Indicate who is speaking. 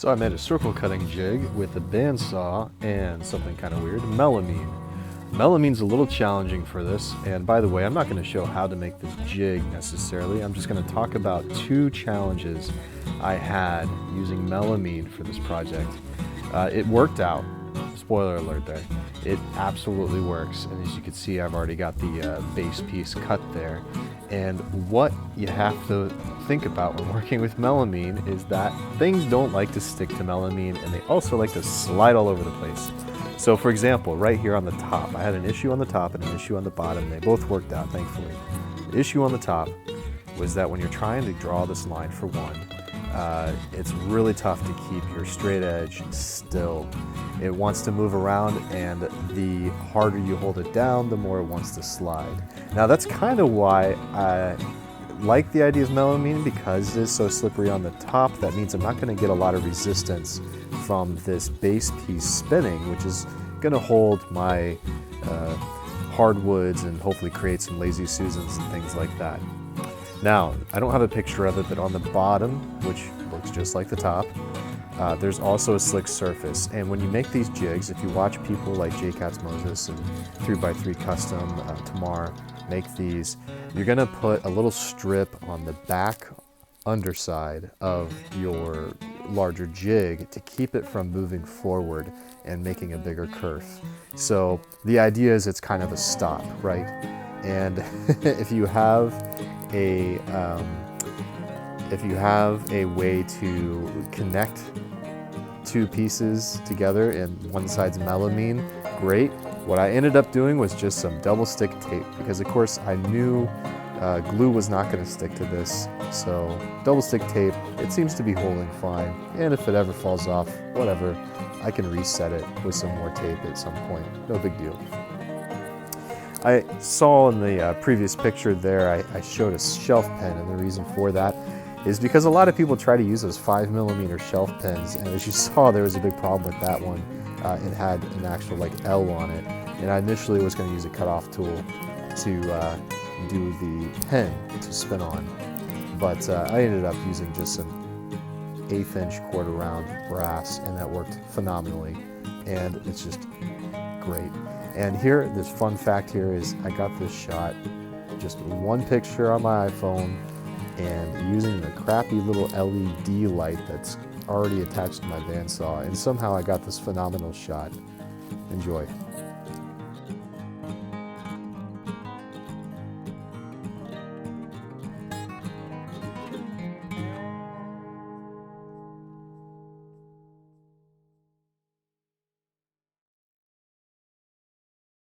Speaker 1: So I made a circle cutting jig with a bandsaw and something kind of weird, melamine. Melamine's a little challenging for this, and by the way, I'm not going to show how to make this jig necessarily. I'm just going to talk about two challenges I had using melamine for this project. It worked out. Spoiler alert there. It absolutely works, and as you can see, I've already got the base piece cut there. And what you have to think about when working with melamine is that things don't like to stick to melamine, and they also like to slide all over the place. So for example, right here on the top, I had an issue on the top and an issue on the bottom. They both worked out, thankfully. The issue on the top was that when you're trying to draw this line for one, it's really tough to keep your straight edge still. It wants to move around, and the harder you hold it down, the more it wants to slide. Now that's kind of why I like the idea of melamine, because it is so slippery on the top. That means I'm not going to get a lot of resistance from this base piece spinning, which is going to hold my hardwoods and hopefully create some lazy Susans and things like that. Now, I don't have a picture of it, but on the bottom, which looks just like the top, there's also a slick surface. And when you make these jigs, if you watch people like J. Katz Moses and 3x3 Custom, Tamar make these, you're gonna put a little strip on the back underside of your larger jig to keep it from moving forward and making a bigger curve. So the idea is it's kind of a stop, right? And if you have a way to connect two pieces together and one side's melamine, great. What I ended up doing was just some double stick tape, because of course I knew glue was not going to stick to this. So double stick tape, it seems to be holding fine. And if it ever falls off, whatever, I can reset it with some more tape at some point. No big deal. I saw in the previous picture there, I showed a shelf pen, and the reason for that is because a lot of people try to use those 5mm shelf pens, and as you saw, there was a big problem with that one. It had an actual like L on it, and I initially was going to use a cutoff tool to do the pen to spin on, but I ended up using just some 1/8 inch quarter round brass, and that worked phenomenally, and it's just great. And here, this fun fact here is I got this shot, just one picture on my iPhone, and using the crappy little LED light that's already attached to my bandsaw, and somehow I got this phenomenal shot. Enjoy.